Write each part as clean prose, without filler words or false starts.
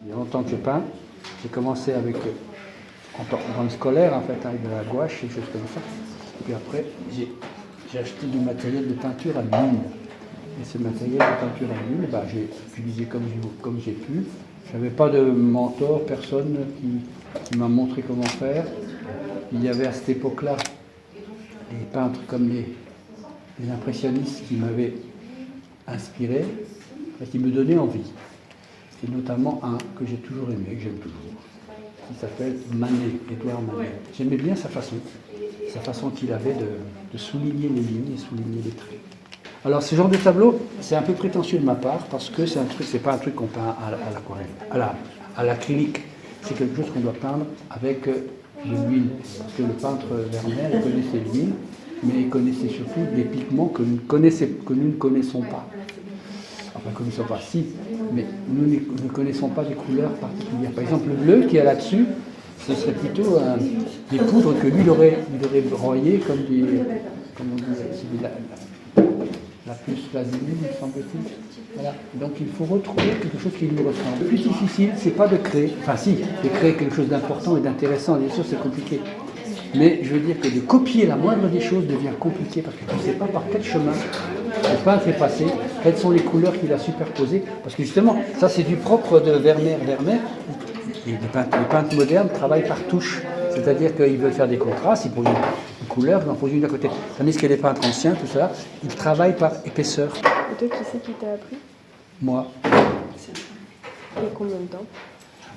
Il y a longtemps que je peins. J'ai commencé avec, dans le scolaire, en fait, avec de la gouache et des choses comme ça. Et puis après, j'ai acheté du matériel de peinture à l'huile. Et ce matériel de peinture à l'huile, j'ai utilisé comme j'ai pu. Je n'avais pas de mentor, personne qui m'a montré comment faire. Il y avait à cette époque-là des peintres comme les impressionnistes qui m'avaient inspiré et qui me donnaient envie. Et notamment un que j'ai toujours aimé, que j'aime toujours, qui s'appelle Manet, Édouard Manet. J'aimais bien sa façon qu'il avait de souligner les lignes et souligner les traits. Alors ce genre de tableau, c'est un peu prétentieux de ma part parce que c'est pas un truc qu'on peint à l'aquarelle, à l'acrylique. C'est quelque chose qu'on doit peindre avec de l'huile. Parce que le peintre Vermeer, il connaissait l'huile, mais il connaissait surtout des pigments que nous ne connaissons pas. Enfin, ne connaissons pas, si, mais nous ne connaissons pas des couleurs particulières. Par exemple, le bleu qui est là-dessus, ce serait plutôt des poudres que lui, il aurait broyées comme on dit, la plus vaseline, semble-t-il. Voilà. Donc il faut retrouver quelque chose qui lui ressemble. Le plus difficile, c'est pas de créer, enfin si, de créer quelque chose d'important et d'intéressant, bien sûr c'est compliqué. Mais je veux dire que de copier la moindre des choses devient compliqué parce que tu ne sais pas par quel chemin le peintre est passé, quelles sont les couleurs qu'il a superposées. Parce que justement, ça c'est du propre de Vermeer. Les peintres modernes travaillent par touche. C'est-à-dire qu'ils veulent faire des contrastes, ils posent une couleur, ils en posent une à côté. Tandis que les peintres anciens, tout ça, ils travaillent par épaisseur. Et toi, qui c'est qui t'a appris? Moi. Et combien de temps?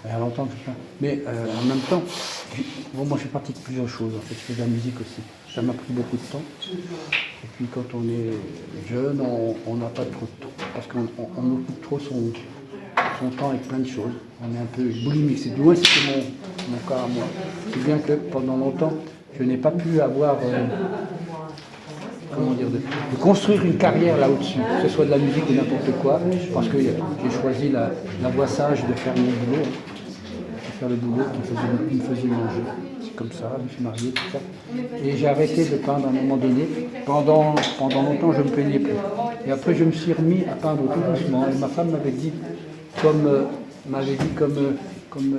Il y a longtemps que je peins. Mais en même temps, moi je pratique plusieurs choses. En fait, je fais de la musique aussi. Ça m'a pris beaucoup de temps. Et puis quand on est jeune, on n'a pas trop de temps. Parce qu'on occupe trop son temps avec plein de choses. On est un peu boulimique. C'est du moins c'était mon cas à moi. C'est bien que pendant longtemps, je n'ai pas pu avoir, de construire une carrière là au-dessus, que ce soit de la musique ou n'importe quoi, parce que j'ai choisi la voie sage de faire mon boulot, de faire le boulot qui me faisait manger. C'est comme ça, je me suis marié, tout ça. Et j'ai arrêté de peindre à un moment donné. Pendant longtemps, je ne me plaignais plus. Et après, je me suis remis à peindre tout doucement. Et ma femme m'avait dit, comme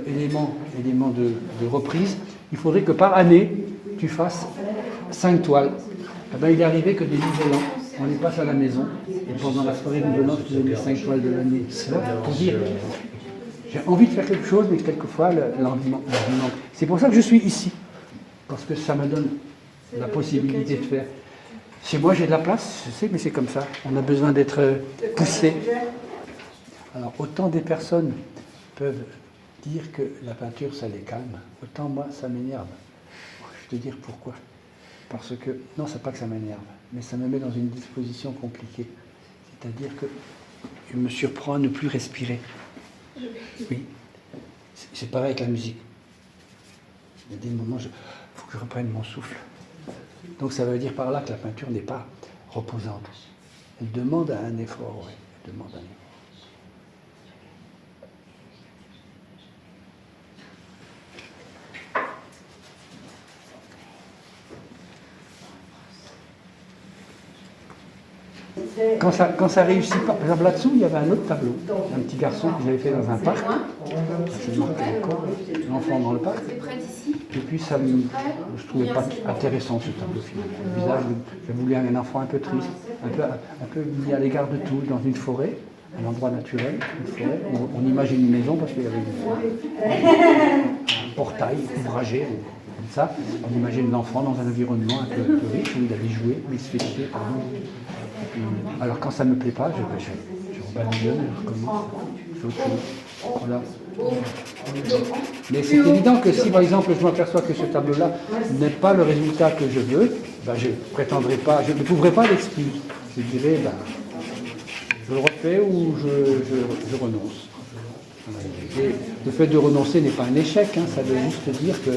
élément de reprise, il faudrait que par année, tu fasses 5 toiles. Eh bien, il est arrivé que des nouvel an, on les passe à la maison, et pendant la soirée de nouvel an, je faisais les 5 toiles de l'année. C'est là pour dire, j'ai envie de faire quelque chose, mais quelquefois, l'envie manque. C'est pour ça que je suis ici, parce que ça me donne la possibilité de faire. Chez moi, j'ai de la place, je sais, mais c'est comme ça. On a besoin d'être poussé. Alors, autant des personnes peuvent dire que la peinture, ça les calme, autant moi, ça m'énerve. Je vais te dire pourquoi. Parce que, non, c'est pas que ça m'énerve, mais ça me met dans une disposition compliquée. C'est-à-dire que je me surprends à ne plus respirer. Oui, c'est pareil avec la musique. Il y a des moments, il faut que je reprenne mon souffle. Donc ça veut dire par là que la peinture n'est pas reposante. Elle demande un effort, oui. Elle demande un effort. Quand ça réussit pas, par exemple là-dessous, il y avait un autre tableau, un petit garçon que j'avais fait dans un parc, c'est marqué encore, l'enfant dans le parc, et puis je ne trouvais pas intéressant ce tableau finalement. Le visage, je voulais un enfant un peu triste, un peu mis à l'égard de tout, dans une forêt, un endroit naturel, une forêt, où on imagine une maison parce qu'il y avait un portail ouvragé, comme ça, on imagine l'enfant dans un environnement un peu riche où il avait joué, mais il se fait tuer par nous. Alors quand ça ne me plaît pas, je rebadillonne, je recommence, je fais autre chose. Voilà. Mais c'est évident que si par exemple je m'aperçois que ce tableau-là n'est pas le résultat que je veux, je prétendrai pas, je ne trouverai pas d'excuse. Je dirais, je le refais ou je renonce. Et le fait de renoncer n'est pas un échec, hein, ça veut juste dire que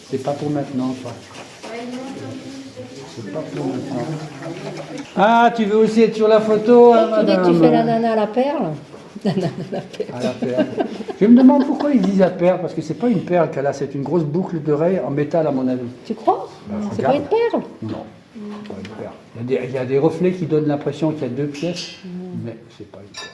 c'est pas pour maintenant. Quoi. C'est pas pour maintenant. Ah, tu veux aussi être sur la photo, hein, madame? Tu fais la nana à la perle. La nana à la perle. À la perle. Je me demande pourquoi ils disent la perle, parce que c'est pas une perle qu'elle a, c'est une grosse boucle d'oreille en métal à mon avis. Tu crois? C'est pas une perle? Non, c'est pas une perle. Il y a des reflets qui donnent l'impression qu'il y a deux pièces, mais c'est pas une perle.